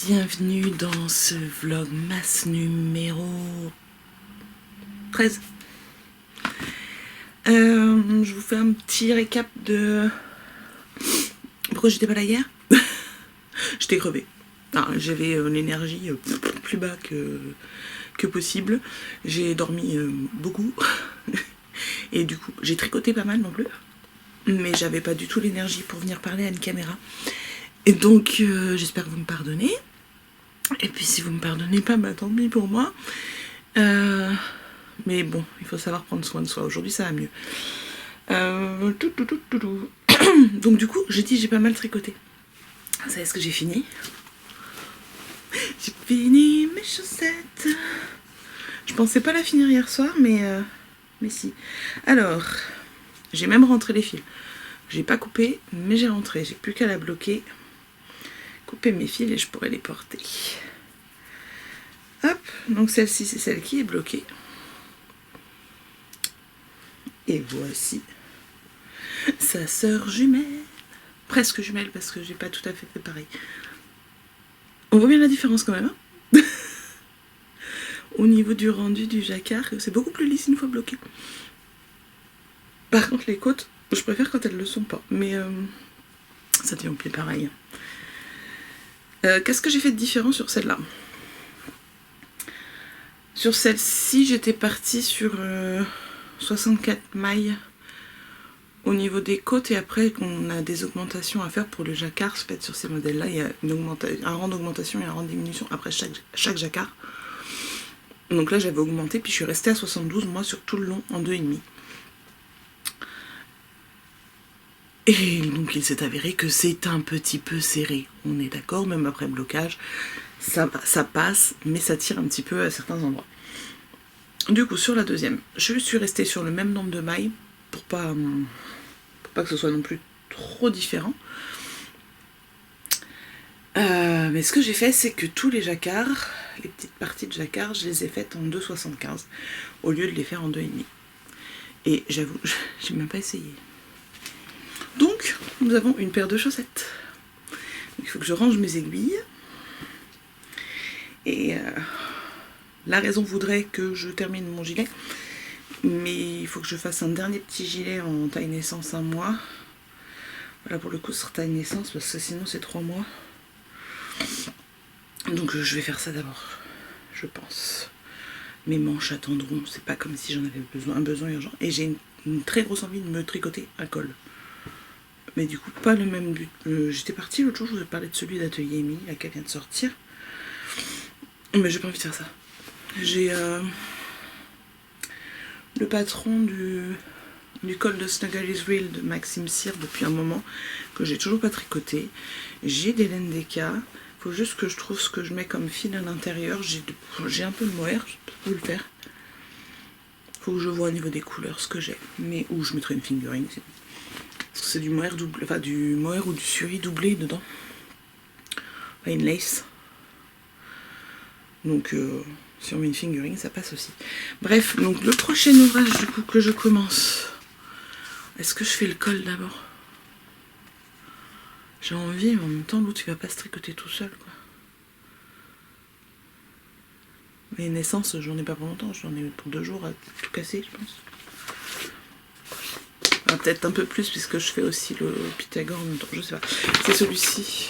bienvenue dans ce vlogmas numéro 13. Je vous fais un petit récap de pourquoi j'étais pas là hier. J'étais crevée. J'avais l'énergie plus bas que possible. J'ai dormi beaucoup et du coup j'ai tricoté pas mal non plus, mais j'avais pas du tout l'énergie pour venir parler à une caméra. Et donc j'espère que vous me pardonnez. Et puis si vous me pardonnez pas, bah tant pis pour moi. Mais bon, il faut savoir prendre soin de soi. Aujourd'hui ça va mieux. Donc du coup, j'ai dit j'ai pas mal tricoté. Vous savez ce que j'ai fini? J'ai fini mes chaussettes. Je pensais pas la finir hier soir, mais si. Alors, j'ai même rentré les fils. J'ai pas coupé, mais j'ai rentré. J'ai plus qu'à la bloquer. Couper mes fils et je pourrais les porter. Hop, donc celle-ci c'est celle qui est bloquée. Et voici sa sœur jumelle. Presque jumelle parce que j'ai pas tout à fait fait pareil. On voit bien la différence quand même, hein. Au niveau du rendu du jacquard, c'est beaucoup plus lisse une fois bloqué. Par contre les côtes, je préfère quand elles le sont pas. Mais ça tient au pied pareil. Qu'est-ce que j'ai fait de différent sur celle-là? Sur celle-ci, j'étais partie sur 64 mailles au niveau des côtes, et après on a des augmentations à faire pour le jacquard. En fait, sur ces modèles-là, il y a un rang d'augmentation et un rang de diminution après chaque jacquard. Donc là, j'avais augmenté, puis je suis restée à 72, moi, sur tout le long, en 2,5. Et donc il s'est avéré que c'est un petit peu serré. On est d'accord, même après blocage, ça passe, mais ça tire un petit peu à certains endroits. Du coup, sur la deuxième, je suis restée sur le même nombre de mailles pour pas que ce soit non plus trop différent. Mais ce que j'ai fait, c'est que tous les jacquards, les petites parties de jacquard, je les ai faites en 2,75 au lieu de les faire en 2,5. Et j'avoue, j'ai même pas essayé. Donc, nous avons une paire de chaussettes. Il faut que je range mes aiguilles. Et la raison voudrait que je termine mon gilet. Mais il faut que je fasse un dernier petit gilet en taille naissance 1 mois. Voilà, pour le coup, sur taille naissance, parce que sinon c'est 3 mois. Donc je vais faire ça d'abord, je pense. Mes manches attendront, c'est pas comme si j'en avais un besoin urgent. Et j'ai une très grosse envie de me tricoter un col. Mais du coup, pas le même but. J'étais partie l'autre jour, je vous ai parlé de celui d'Atelier Émilie, là, qui vient de sortir. Mais j'ai pas envie de faire ça. J'ai le patron du col de Snuggle is Real de Maxime Cyr depuis un moment, que j'ai toujours pas tricoté. J'ai des laines d'Eka. Faut juste que je trouve ce que je mets comme fil à l'intérieur. J'ai un peu de mohair, je peux le faire. Faut que je vois au niveau des couleurs ce que j'ai. Mais où je mettrai une fingering. Parce que c'est du mohair double, enfin du mohair ou du suri doublé dedans. Enfin une lace. Donc si on met une fingering, ça passe aussi. Bref, donc le prochain ouvrage du coup que je commence. Est-ce que je fais le col d'abord? J'ai envie, mais en même temps, l'autre il va pas se tricoter tout seul, quoi. Mais naissance, j'en ai pas pour longtemps, j'en ai pour 2 jours à tout casser, je pense. Ah, peut-être un peu plus, puisque je fais aussi le Pythagore en même temps, je sais pas. C'est celui-ci.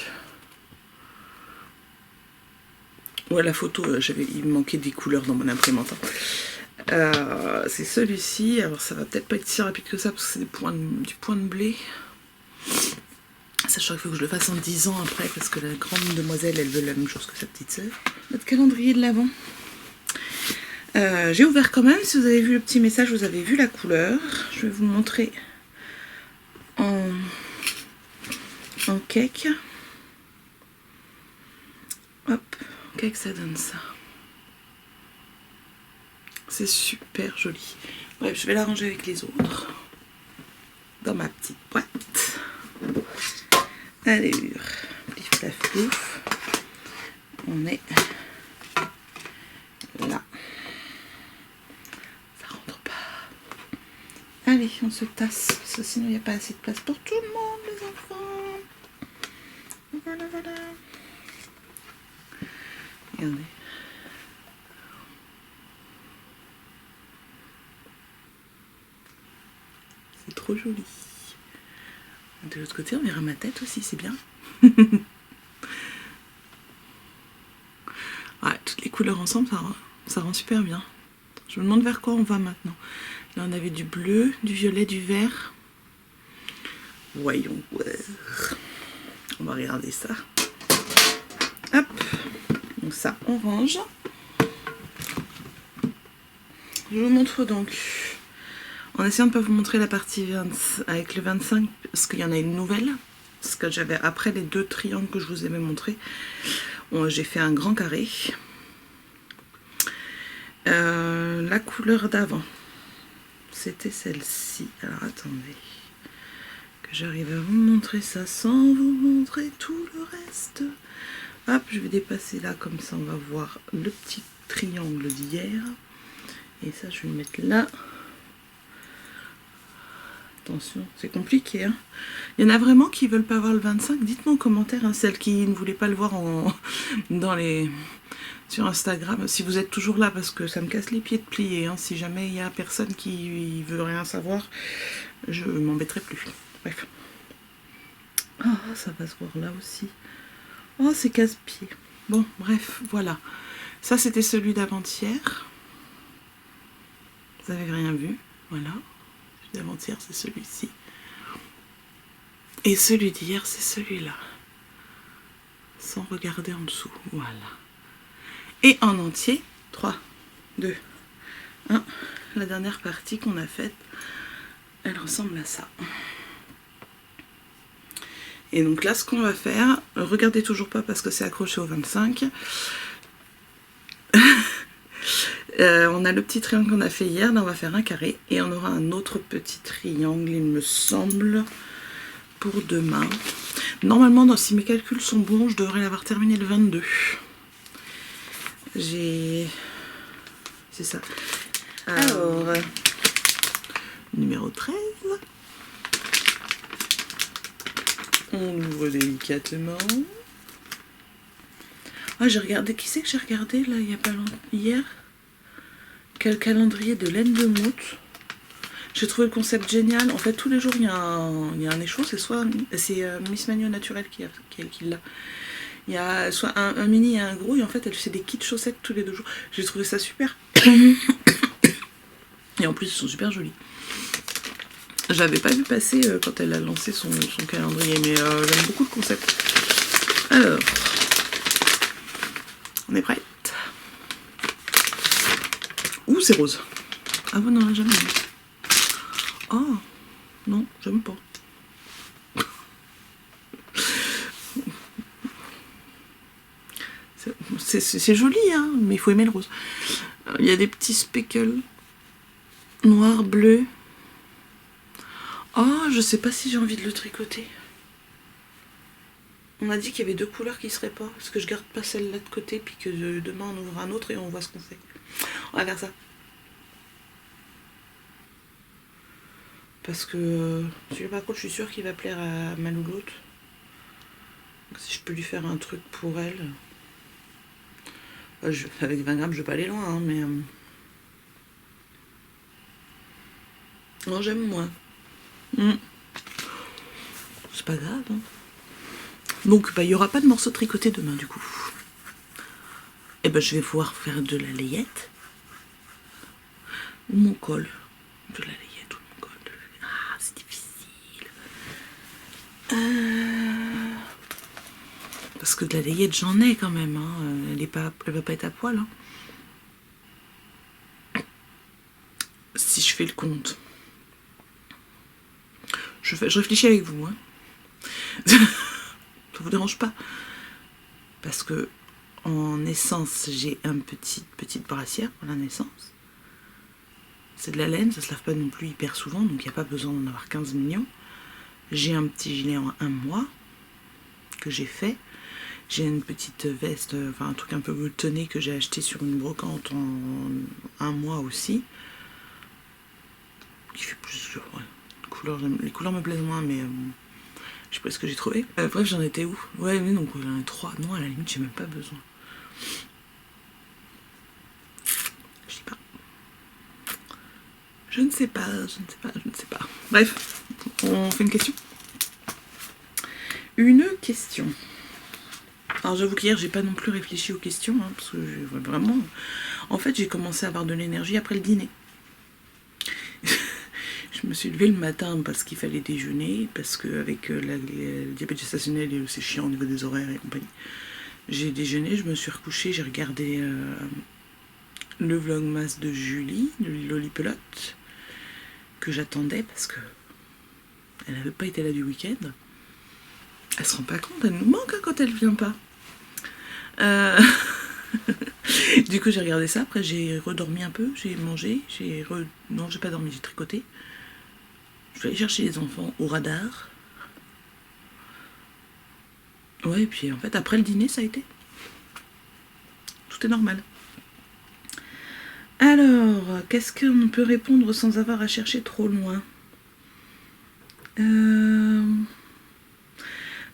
Ouais, la photo, il me manquait des couleurs dans mon imprimante. C'est celui-ci, alors ça va peut-être pas être si rapide que ça, parce que c'est du point de blé. Sachant qu'il faut que je le fasse en 10 ans après, parce que la grande demoiselle, elle veut la même chose que sa petite sœur. Notre calendrier de l'Avent. J'ai ouvert quand même, si vous avez vu le petit message, vous avez vu la couleur. Je vais vous montrer en cake. Hop, cake, ça donne ça. C'est super joli. Bref, je vais la ranger avec les autres. Dans ma petite boîte. Allez, pif paf pouf. On est là. Ça rentre pas. Allez, on se tasse, parce que sinon il n'y a pas assez de place pour tout le monde, les enfants. Voilà, voilà. Regardez. C'est trop joli. De l'autre côté, on verra ma tête aussi, c'est bien. Ouais, toutes les couleurs ensemble, ça rend super bien. Je me demande vers quoi on va maintenant. Là, on avait du bleu, du violet, du vert. Voyons voir. On va regarder ça. Hop. Donc ça, on range. Je vous montre donc, en essayant de ne pas vous montrer la partie 20, avec le 25, parce qu'il y en a une nouvelle. Parce que j'avais, après les 2 triangles que je vous avais montré, j'ai fait un grand carré. La couleur d'avant, c'était celle-ci. Alors attendez, que j'arrive à vous montrer ça sans vous montrer tout le reste. Hop, je vais dépasser là, comme ça on va voir le petit triangle d'hier. Et ça, je vais le mettre là. Attention, c'est compliqué. Hein. Il y en a vraiment qui veulent pas voir le 25. Dites-moi en commentaire, hein, celles qui ne voulaient pas le voir sur Instagram. Si vous êtes toujours là, parce que ça me casse les pieds de plier. Hein. Si jamais il y a personne qui veut rien savoir, je m'embêterai plus. Bref. Ah, ça va se voir là aussi. Oh, c'est casse-pied. Bon, bref, voilà. Ça, c'était celui d'avant-hier. Vous n'avez rien vu. Voilà. Celui d'avant-hier, c'est celui-ci. Et celui d'hier, c'est celui-là. Sans regarder en dessous. Voilà. Et en entier, 3, 2, 1. La dernière partie qu'on a faite, elle ressemble à ça. Et donc là, ce qu'on va faire, regardez toujours pas parce que c'est accroché au 25. On a le petit triangle qu'on a fait hier, là on va faire un carré. Et on aura un autre petit triangle, il me semble, pour demain. Normalement, si mes calculs sont bons, je devrais l'avoir terminé le 22. C'est ça. Alors, numéro 13. On ouvre délicatement. Ah, j'ai regardé. Qui c'est que j'ai regardé là il y a pas longtemps, hier? Quel calendrier de laine de moute. J'ai trouvé le concept génial. En fait, tous les jours il y a un écho. C'est Miss Magno Naturel qui l'a. Il y a soit un mini et un gros. Et en fait, elle fait des kits chaussettes tous les 2 jours. J'ai trouvé ça super. Et en plus, ils sont super jolis. Je l'avais pas vu passer quand elle a lancé son calendrier, mais j'aime beaucoup le concept. Alors, on est prête? Ouh, c'est rose. Ah bon, non, jamais vu. Oh, non, j'aime pas. C'est joli, hein, mais il faut aimer le rose. Il y a des petits speckles noir, bleu. Oh, je sais pas si j'ai envie de le tricoter. On m'a dit qu'il y avait 2 couleurs qui seraient pas. Parce que je garde pas celle-là de côté, puis que demain on ouvre un autre et on voit ce qu'on fait. On va faire ça. Parce que par contre, je suis sûre qu'il va plaire à ma louloute. Donc, si je peux lui faire un truc pour elle. Avec 20 grammes, je vais pas aller loin, hein, mais. Non, j'aime moins. C'est pas grave, hein. Donc, il n'y aura pas de morceaux tricotés demain, du coup. Et je vais pouvoir faire de la layette. Ou mon col. De la layette ou mon col. Ah, c'est difficile. Parce que de la layette, j'en ai quand même. Hein. Elle va pas être à poil. Hein. Si je fais le compte. Je réfléchis avec vous. Hein. Ça vous dérange pas? Parce que en naissance, j'ai une petite brassière pour la naissance. C'est de la laine, ça se lave pas non plus hyper souvent, donc il n'y a pas besoin d'en avoir 15 millions. J'ai un petit gilet en 1 mois que j'ai fait. J'ai une petite veste, enfin un truc un peu boutonné que j'ai acheté sur une brocante en 1 mois aussi. Qui fait plusieurs les couleurs me plaisent moins, mais je sais pas ce que j'ai trouvé. Bref, j'en étais où? Ouais, mais donc j'en ai 3. Non, à la limite, j'ai même pas besoin. Je ne sais pas. Bref, on fait une question. Une question. Alors j'avoue qu'hier j'ai pas non plus réfléchi aux questions, hein, parce que vraiment... En fait j'ai commencé à avoir de l'énergie après le dîner. Je me suis levée le matin parce qu'il fallait déjeuner, parce qu'avec le diabète gestationnel, c'est chiant au niveau des horaires et compagnie. J'ai déjeuné, je me suis recouchée, j'ai regardé le vlogmas de Julie, de Lolipelote, que j'attendais parce que elle n'avait pas été là du week-end. Elle se rend pas compte, elle nous manque hein, quand elle vient pas. Du coup j'ai regardé ça, après j'ai redormi un peu, j'ai mangé, non j'ai pas dormi, j'ai tricoté. Je vais aller chercher les enfants au radar. Ouais, et puis en fait après le dîner ça a été. Tout est normal. Alors, qu'est-ce qu'on peut répondre sans avoir à chercher trop loin?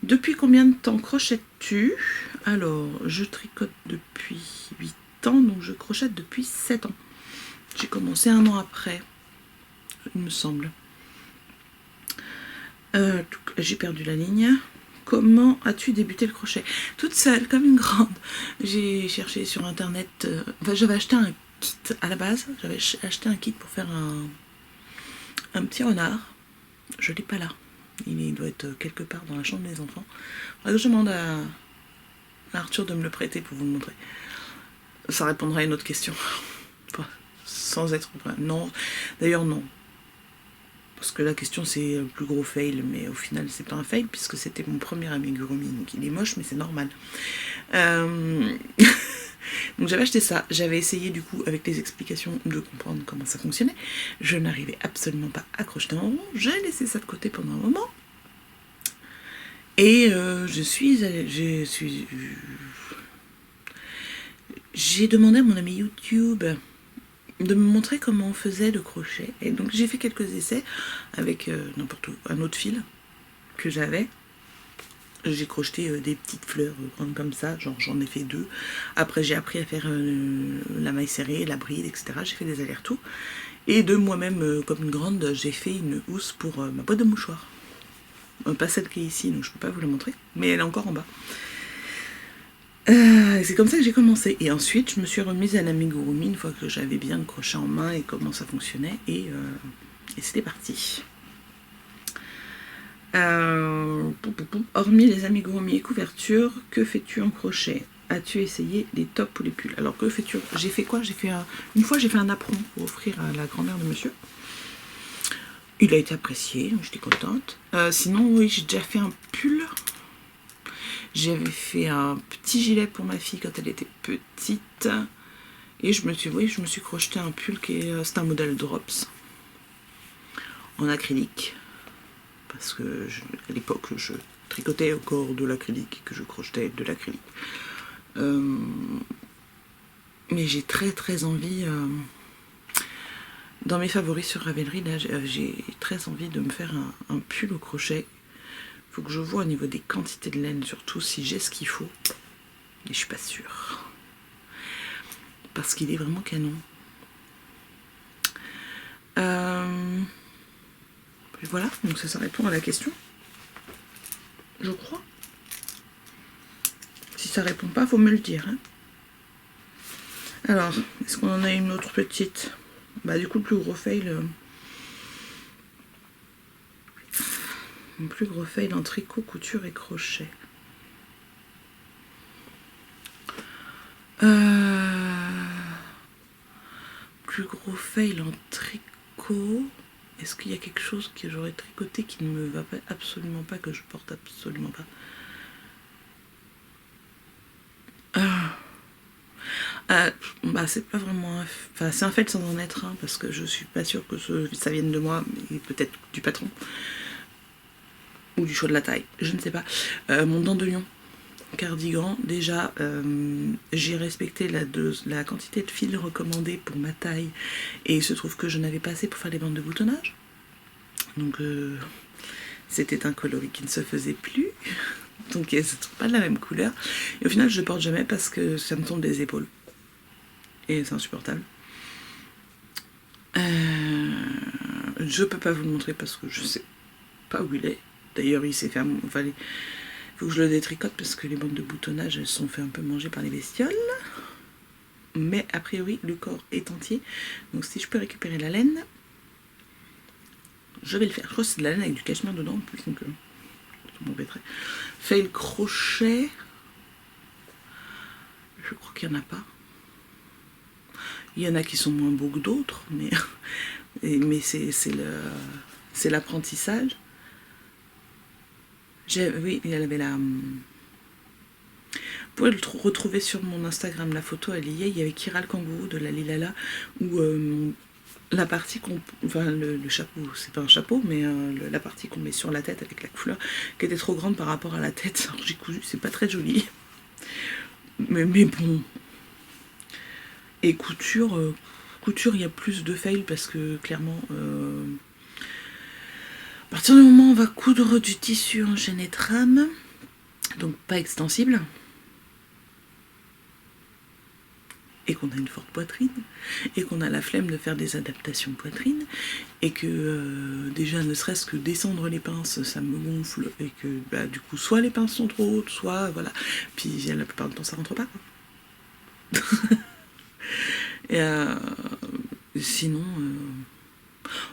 Depuis combien de temps crochettes-tu? Alors, je tricote depuis 8 ans, donc je crochette depuis 7 ans. J'ai commencé 1 an après, il me semble. J'ai perdu la ligne. Comment as-tu débuté le crochet? Toute seule, comme une grande. J'ai cherché sur internet, enfin j'avais acheté un kit à la base, j'avais acheté un kit pour faire un petit renard. Je l'ai pas là. Il doit être quelque part dans la chambre des enfants. Alors, je demande à Arthur de me le prêter pour vous le montrer. Ça répondra à une autre question. Enfin, sans être... Non, d'ailleurs non. Parce que la question c'est le plus gros fail, mais au final c'est pas un fail puisque c'était mon premier amigurumi. Donc il est moche mais c'est normal. Donc j'avais acheté ça, j'avais essayé du coup avec les explications de comprendre comment ça fonctionnait. Je n'arrivais absolument pas à crocheter en rond, j'ai laissé ça de côté pendant un moment. Et j'ai demandé à mon ami YouTube de me montrer comment on faisait le crochet. Et donc j'ai fait quelques essais avec n'importe où, un autre fil que j'avais. J'ai crocheté des petites fleurs grandes comme ça, genre j'en ai fait 2. Après j'ai appris à faire la maille serrée, la bride, etc. J'ai fait des allers-retours. Et de moi-même, comme une grande, j'ai fait une housse pour ma boîte de mouchoirs. Pas celle qui est ici, donc je peux pas vous la montrer, mais elle est encore en bas. C'est comme ça que j'ai commencé. Et ensuite je me suis remise à l'amigurumi une fois que j'avais bien le crochet en main et comment ça fonctionnait. Et c'était parti. Hormis les amigurumi et couvertures, que fais-tu en crochet? As-tu essayé les tops ou les pulls? Alors que fais-tu? J'ai fait quoi? Une fois j'ai fait un apron pour offrir à la grand-mère de monsieur. Il a été apprécié, donc j'étais contente. Sinon oui, j'ai déjà fait un pull. J'avais fait un petit gilet pour ma fille quand elle était petite. Et je me suis crocheté un pull qui est... c'est un modèle Drops. En acrylique. Parce que à l'époque, je tricotais encore de l'acrylique et que je crochetais de l'acrylique. Mais j'ai très envie... dans mes favoris sur Ravelry, là, j'ai très envie de me faire un pull au crochet. Faut que je vois au niveau des quantités de laine, surtout si j'ai ce qu'il faut. Et je suis pas sûre. Parce qu'il est vraiment canon. Et voilà, donc ça répond à la question. Je crois. Si ça répond pas, faut me le dire. Hein. Alors, est-ce qu'on en a une autre petite? Bah du coup, le plus gros fail... Mon plus gros fail en tricot, couture et crochet. Plus gros fail en tricot. Est-ce qu'il y a quelque chose que j'aurais tricoté qui ne me va pas, absolument pas, que je porte absolument pas? Bah c'est pas vraiment enfin c'est un fail sans en être un parce que je suis pas sûre que ça vienne de moi, mais peut-être du patron ou du choix de la taille, je ne sais pas. Mon dent de lion cardigan, déjà j'ai respecté la quantité de fil recommandée pour ma taille et il se trouve que je n'avais pas assez pour faire les bandes de boutonnage, donc c'était un coloris qui ne se faisait plus, donc c'est pas de la même couleur et au final je ne porte jamais parce que ça me tombe des épaules et c'est insupportable. Je peux pas vous le montrer parce que je sais pas où il est. D'ailleurs, il s'est fait... Enfin, il faut que je le détricote parce que les bandes de boutonnage, elles sont fait un peu manger par les bestioles. Mais a priori, le corps est entier. Donc si je peux récupérer la laine, je vais le faire. Je crois que c'est de la laine avec du cachemire dedans en plus, donc ça m'embêterait. Fail crochet. Je crois qu'il n'y en a pas. Il y en a qui sont moins beaux que d'autres, mais c'est l'apprentissage. Oui, il y avait la... Vous pouvez le retrouver sur mon Instagram, la photo elle y est. Il y avait Kira le kangourou de la Lilala, où la partie qu'on... Enfin, le chapeau, c'est pas un chapeau, mais la partie qu'on met sur la tête avec la couleur, qui était trop grande par rapport à la tête. Alors j'ai cousu, c'est pas très joli. Mais bon. Et couture, il y a plus de fail parce que clairement... à partir du moment où on va coudre du tissu en chaîne et trame, donc pas extensible, et qu'on a une forte poitrine, et qu'on a la flemme de faire des adaptations poitrine, et que déjà ne serait-ce que descendre les pinces, ça me gonfle, et que bah, du coup soit les pinces sont trop hautes, soit voilà, puis la plupart du temps ça rentre pas quoi. Et sinon,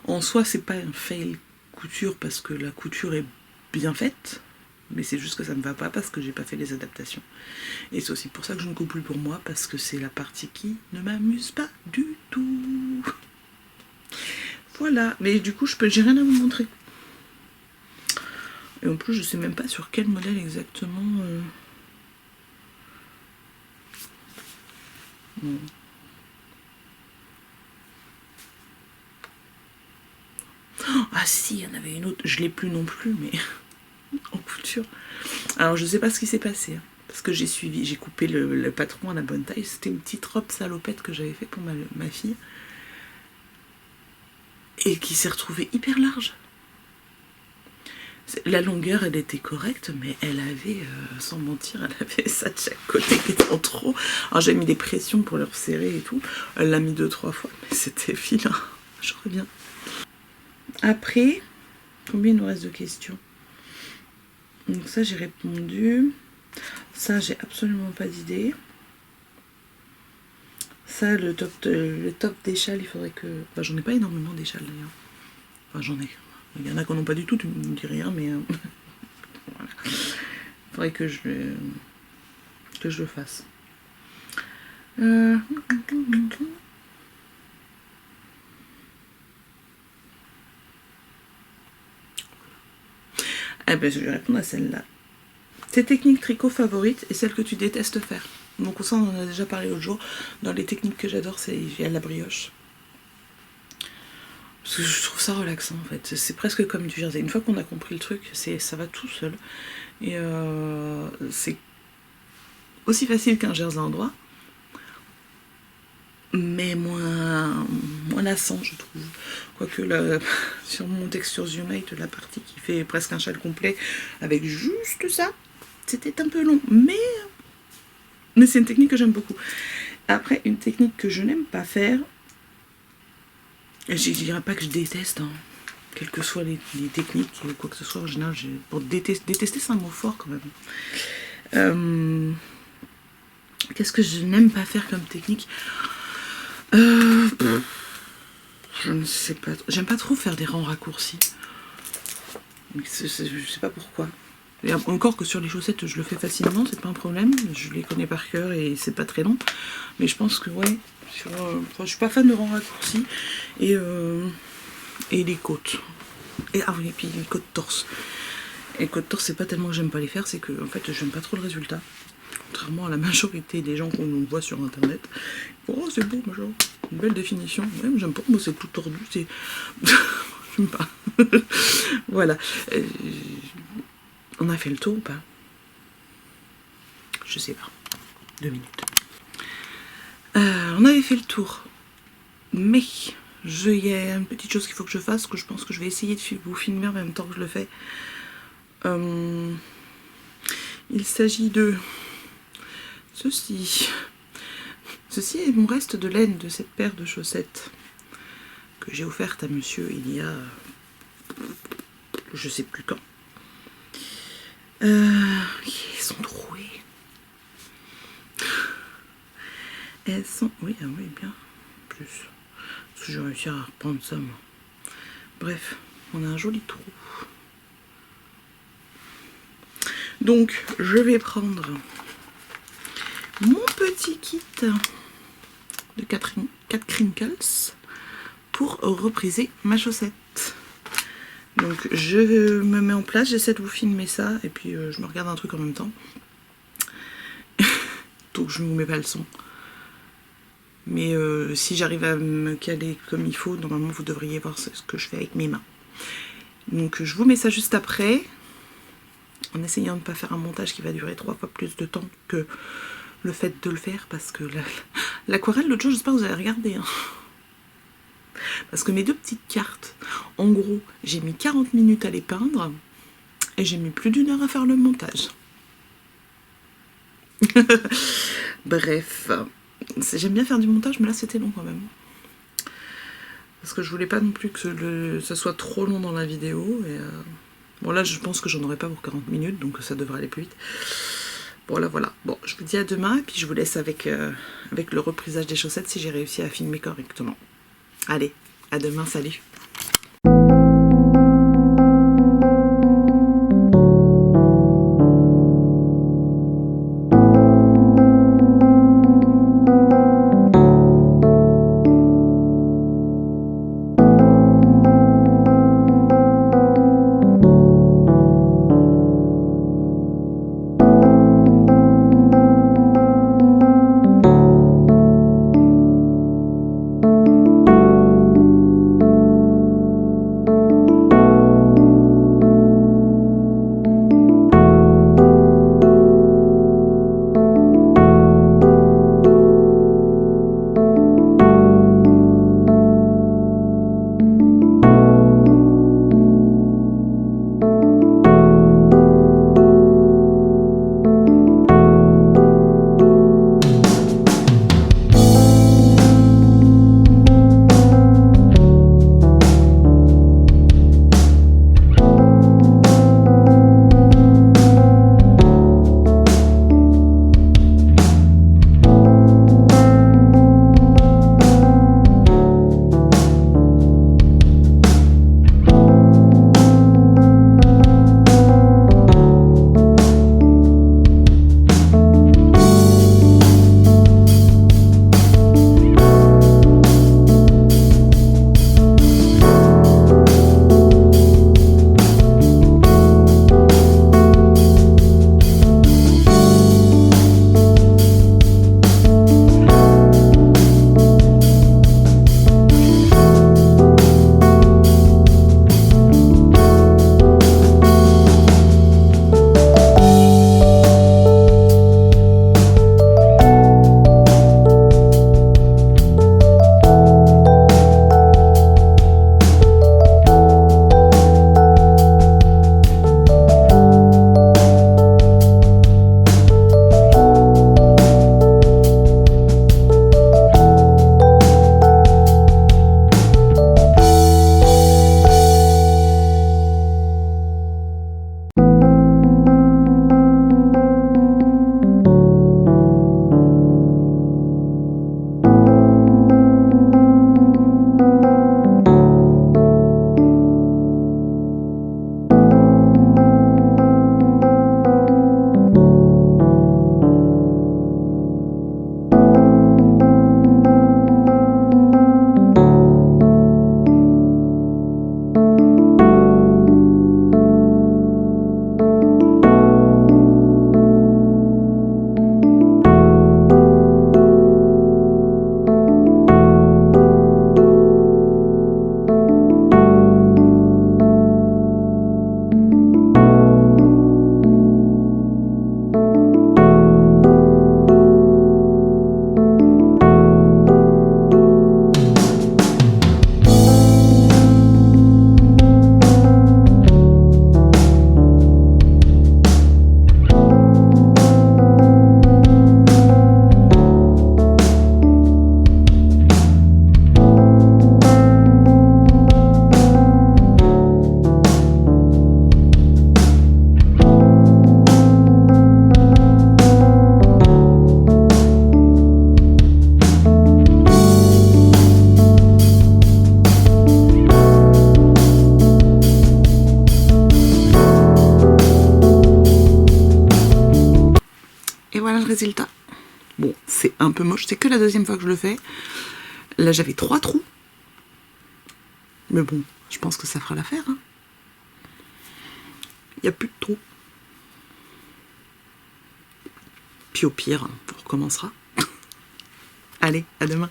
en soi c'est pas un fail couture parce que la couture est bien faite, mais c'est juste que ça me va pas parce que j'ai pas fait les adaptations. Et c'est aussi pour ça que je ne coupe plus pour moi, parce que c'est la partie qui ne m'amuse pas du tout. Voilà, mais du coup j'ai rien à vous montrer. Et en plus je sais même pas sur quel modèle exactement. Non. Ah si, il y en avait une autre, je l'ai plus non plus, mais en couture. Alors je sais pas ce qui s'est passé, hein, parce que j'ai coupé le patron à la bonne taille. C'était une petite robe salopette que j'avais fait pour ma fille, et qui s'est retrouvée hyper large. La longueur elle était correcte, mais elle avait, sans mentir, elle avait ça de chaque côté qui était en trop. Alors j'ai mis des pressions pour le resserrer et tout, elle l'a mis 2-3 fois, mais c'était vilain. Je reviens. Après, combien il nous reste de questions? Donc ça j'ai répondu. Ça j'ai absolument pas d'idée. Ça le top d'échelle, il faudrait que... Enfin j'en ai pas énormément d'échelles d'ailleurs. Enfin j'en ai. Il y en a qui n'en ont pas du tout, tu me dis rien, mais... voilà. Il faudrait que je le fasse. Eh ben, je vais répondre à celle-là. Tes techniques tricot favorites et celles que tu détestes faire. Donc ça, on en a déjà parlé l'autre jour. Dans les techniques que j'adore, il y a la brioche. Parce que je trouve ça relaxant en fait. C'est presque comme du jersey. Une fois qu'on a compris le truc, ça va tout seul. Et c'est aussi facile qu'un jersey en droit, mais moins lassant je trouve. Quoique sur mon Textures Unite, la partie qui fait presque un châle complet avec juste ça, c'était un peu long, mais c'est une technique que j'aime beaucoup. Après, une technique que je n'aime pas faire, je dirais pas que je déteste, hein, quelles que soient les techniques ou quoi que ce soit, en général, pour détester c'est un mot fort quand même. Qu'est-ce que je n'aime pas faire comme technique? Je ne sais pas. J'aime pas trop faire des rangs raccourcis. Je sais pas pourquoi. Et encore que sur les chaussettes, je le fais facilement, c'est pas un problème. Je les connais par cœur et c'est pas très long. Mais je pense que ouais. Je suis pas fan de rangs raccourcis et les côtes. Et puis les côtes torse. Et les côtes torse, c'est pas tellement que j'aime pas les faire, c'est que en fait, j'aime pas trop le résultat. Contrairement à la majorité des gens qu'on voit sur internet. Oh c'est beau machin, une belle définition. Ouais, j'aime pas, moi c'est tout tordu, c'est... j'aime pas. Voilà. On a fait le tour ou pas? Je sais pas. 2 minutes. On avait fait le tour. Mais il y a une petite chose qu'il faut que je fasse, que je pense que je vais essayer de vous filmer en même temps que je le fais. Il s'agit de... Ceci est mon reste de laine de cette paire de chaussettes que j'ai offerte à monsieur il y a je sais plus quand. Ils sont troués. Elles sont... Oui, ah oui, bien. Plus. Parce que je vais réussir à reprendre ça, moi. Bref, on a un joli trou. Donc, je vais prendre mon petit kit de 4 crinkles pour repriser ma chaussette. Donc je me mets en place, j'essaie de vous filmer ça et puis je me regarde un truc en même temps. Donc je ne vous mets pas le son. Mais si j'arrive à me caler comme il faut, normalement vous devriez voir ce que je fais avec mes mains. Donc je vous mets ça juste après, en essayant de ne pas faire un montage qui va durer 3 fois plus de temps que le fait de le faire, parce que l'aquarelle, l'autre jour, j'espère que vous avez regardé. Hein. Parce que mes 2 petites cartes, en gros, j'ai mis 40 minutes à les peindre et j'ai mis plus d'1 heure à faire le montage. Bref, j'aime bien faire du montage, mais là c'était long quand même. Parce que je voulais pas non plus que ça soit trop long dans la vidéo. Et bon là je pense que j'en aurai pas pour 40 minutes, donc ça devrait aller plus vite. Voilà, voilà. Bon, je vous dis à demain, et puis je vous laisse avec le reprisage des chaussettes si j'ai réussi à filmer correctement. Allez, à demain, salut! résultat. Bon, c'est un peu moche, c'est que la deuxième fois que je le fais. Là, j'avais 3 trous. Mais bon, je pense que ça fera l'affaire. Hein. Il n'y a plus de trous. Puis au pire, on recommencera. Allez, à demain.